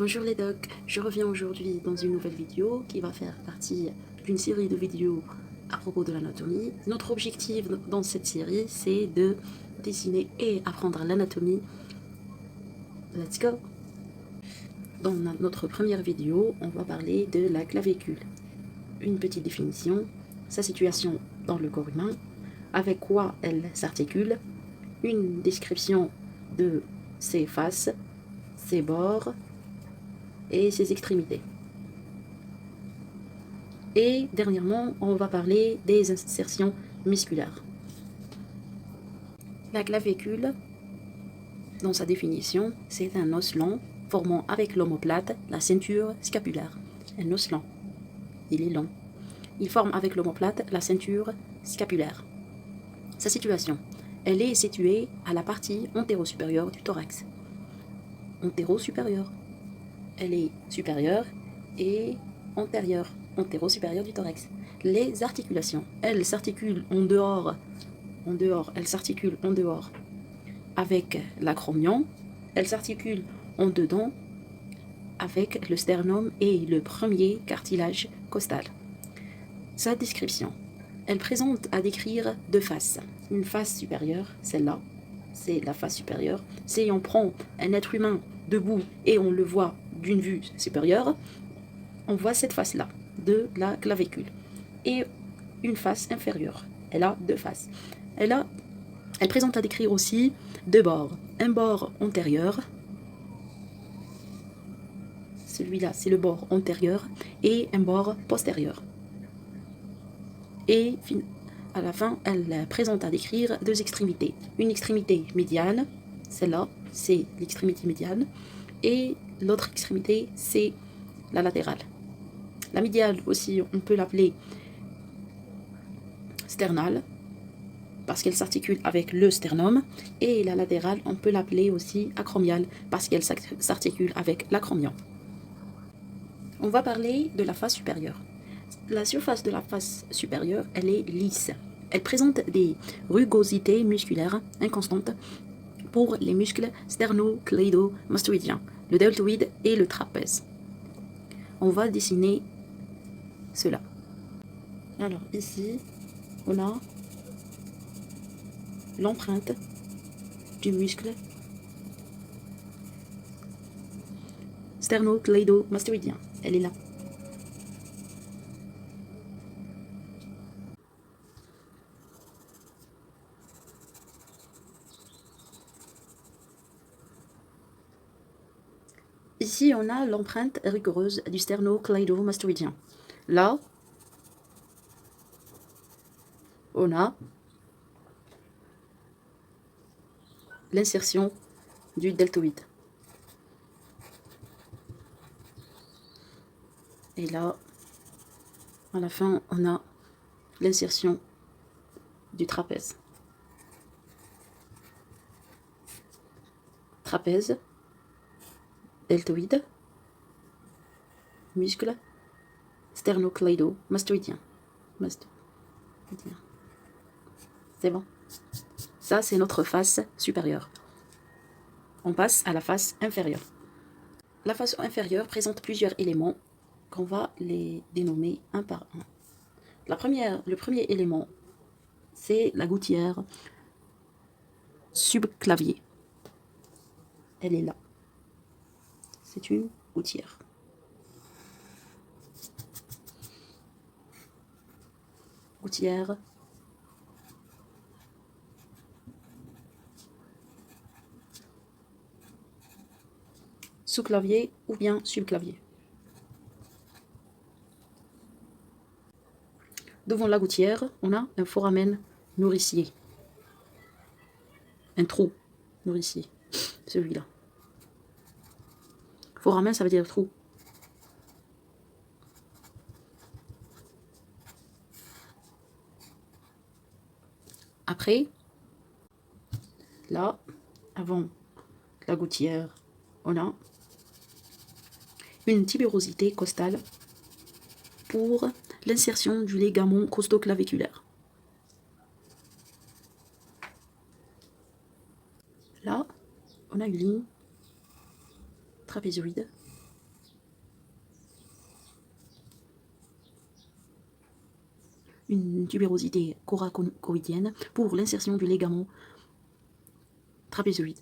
Bonjour les docs, je reviens aujourd'hui dans une nouvelle vidéo qui va faire partie d'une série de vidéos à propos de l'anatomie. Notre objectif dans cette série, c'est de dessiner et apprendre l'anatomie. Let's go! Dans notre première vidéo, on va parler de la clavicule. Une petite définition, sa situation dans le corps humain, avec quoi elle s'articule, une description de ses faces, ses bords et ses extrémités. Et dernièrement, on va parler des insertions musculaires. La clavicule, dans sa définition, c'est un os long formant avec l'omoplate la ceinture scapulaire. Un os long, il est long. Il forme avec l'omoplate la ceinture scapulaire. Sa situation, elle est située à la partie antéro-supérieure du thorax. Antéro-supérieure. Elle est supérieure et antérieure, antéro-supérieure du thorax. Les articulations, elles s'articulent en dehors, elles s'articulent en dehors avec l'acromion, elles s'articulent en dedans avec le sternum et le premier cartilage costal. Sa description, elle présente à décrire deux faces. Une face supérieure, celle-là, c'est la face supérieure. Si on prend un être humain debout et on le voit d'une vue supérieure, on voit cette face-là de la clavicule. Et une face inférieure, elle a deux faces. Elle présente à décrire aussi deux bords. Un bord antérieur, celui-là c'est le bord antérieur, et un bord postérieur. Et à la fin, elle présente à décrire deux extrémités. Une extrémité médiane, celle-là c'est l'extrémité médiane, et l'autre extrémité c'est la latérale. La médiane aussi, on peut l'appeler sternale, parce qu'elle s'articule avec le sternum, et la latérale, on peut l'appeler aussi acromiale, parce qu'elle s'articule avec l'acromion. On va parler de la face supérieure. La surface de la face supérieure, elle est lisse. Elle présente des rugosités musculaires inconstantes pour les muscles sternocleidomastoïdiens, le deltoïde et le trapèze. On va dessiner cela. Alors ici, on a l'empreinte du muscle sternocleidomastoïdien. Elle est là. Ici, on a l'empreinte rigoureuse du sternocleidomastoïdien. Là, on a l'insertion du deltoïde. Et là, à la fin, on a l'insertion du trapèze. Trapèze, deltoïde, muscle, sternocleidomastoïdien. C'est bon. Ça, c'est notre face supérieure. On passe à la face inférieure. La face inférieure présente plusieurs éléments qu'on va les dénommer un par un. Le premier élément, c'est la gouttière subclavier. Elle est là. C'est une gouttière. Gouttière sous-clavier ou bien subclavier. Devant la gouttière, on a un foramen nourricier. Un trou nourricier. Celui-là. Foramen, ça veut dire trou. Après, là, avant la gouttière, on a une tubérosité costale pour l'insertion du ligament costoclaviculaire. Là, on a une ligne trapézoïde une tubérosité coracoïdienne pour l'insertion du ligament trapézoïde.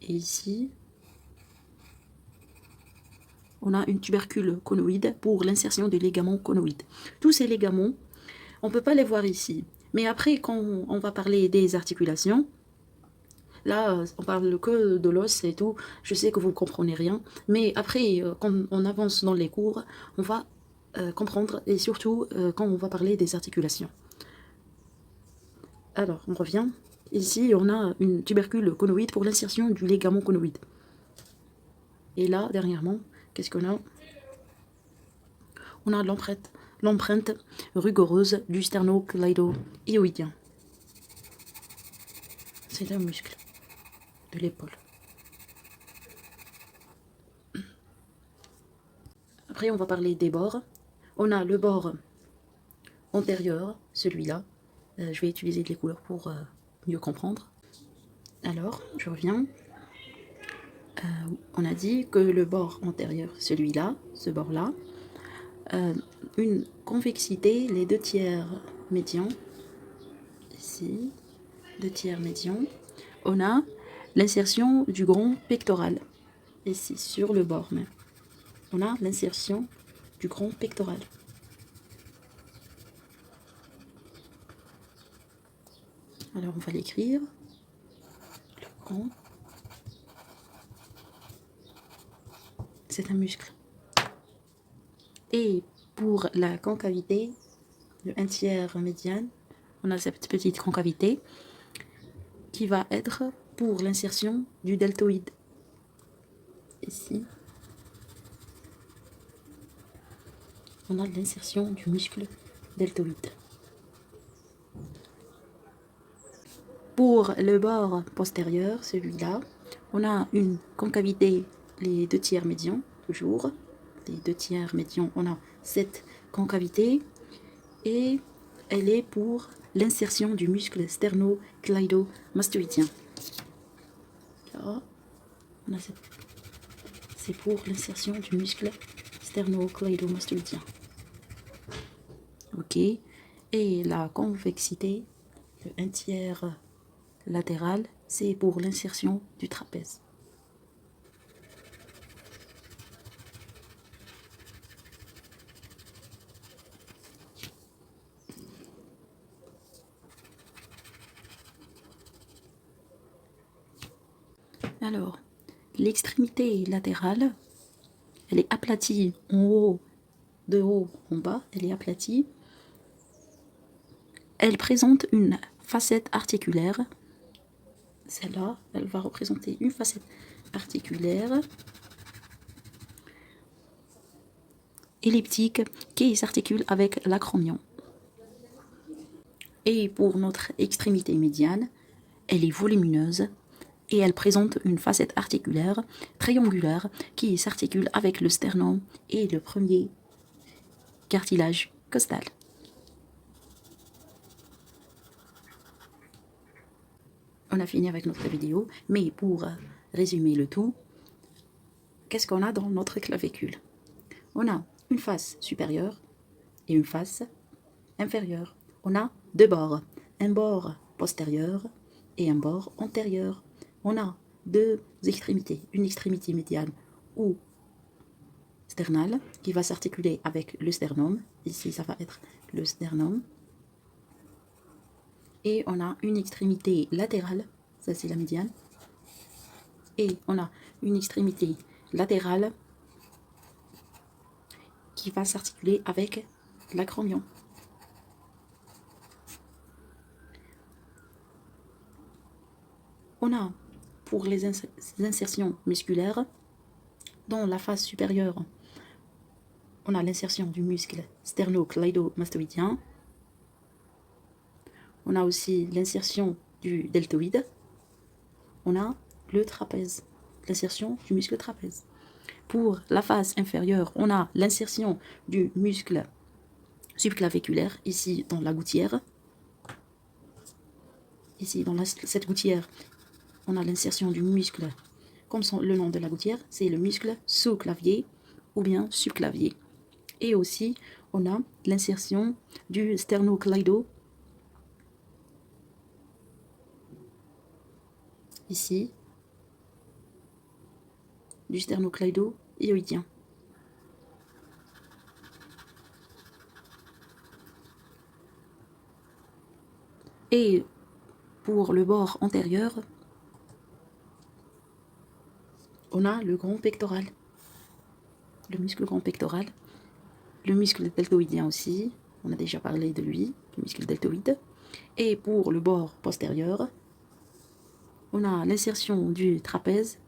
Et ici, on a une tubercule conoïde pour l'insertion des ligaments conoïdes. Tous ces ligaments, on ne peut pas les voir ici. Mais après, quand on va parler des articulations, là, on parle que de l'os et tout. Je sais que vous ne comprenez rien. Mais après, quand on avance dans les cours, on va comprendre. Et surtout, quand on va parler des articulations. Alors, on revient. Ici, on a une tubercule conoïde pour l'insertion du ligament conoïde. Et là, dernièrement, qu'est-ce qu'on a? On a l'empreinte rugureuse du sternocleido-hyoïdien. C'est un muscle de l'épaule. Après, on va parler des bords. On a le bord antérieur, celui-là. Je vais utiliser les couleurs pour mieux comprendre. Alors, je reviens. On a dit que le bord antérieur, celui-là, ce bord-là, une convexité, les 2/3 médians, ici, 2/3 médians. On a l'insertion du grand pectoral, ici, sur le bord même. On a l'insertion du grand pectoral. Alors, on va l'écrire. Le grand. C'est un muscle. Et pour la concavité, le 1/3 médiane, on a cette petite concavité qui va être pour l'insertion du deltoïde. Ici, on a l'insertion du muscle deltoïde. Pour le bord postérieur, celui-là, on a une concavité, les 2/3 médians, toujours. Les 2/3 médians, on a cette concavité et elle est pour l'insertion du muscle sternocleidomastoïdien. Là, on a cette... C'est pour l'insertion du muscle sternocleidomastoïdien. Ok. Et la convexité, le 1/3 latéral, c'est pour l'insertion du trapèze. Alors, l'extrémité latérale, elle est aplatie en haut, de haut en bas, elle est aplatie. Elle présente une facette articulaire. Celle-là, elle va représenter une facette articulaire elliptique qui s'articule avec l'acromion. Et pour notre extrémité médiane, elle est volumineuse et elle présente une facette articulaire triangulaire qui s'articule avec le sternum et le premier cartilage costal. On a fini avec notre vidéo, mais pour résumer le tout, qu'est-ce qu'on a dans notre clavicule? On a une face supérieure et une face inférieure. On a deux bords, un bord postérieur et un bord antérieur. On a deux extrémités, une extrémité médiane ou sternale qui va s'articuler avec le sternum. Ici, ça va être le sternum. Et on a une extrémité latérale, ça c'est la médiane. Et on a une extrémité latérale qui va s'articuler avec l'acromion. On a pour les insertions musculaires, dans la face supérieure, on a l'insertion du muscle sternocleidomastoïdien. On a aussi l'insertion du deltoïde. On a le trapèze, l'insertion du muscle trapèze. Pour la face inférieure, on a l'insertion du muscle subclaviculaire, ici dans la gouttière. Ici dans cette gouttière, on a l'insertion du muscle, comme le nom de la gouttière, c'est le muscle sous-clavier ou bien subclavier. Et aussi, on a l'insertion du sternocleido, ici, du sternocleido-hyoïdien. Et pour le bord antérieur, on a le grand pectoral, le muscle grand pectoral, le muscle deltoïdien aussi, on a déjà parlé de lui, le muscle deltoïde. Et pour le bord postérieur, on a l'insertion du trapèze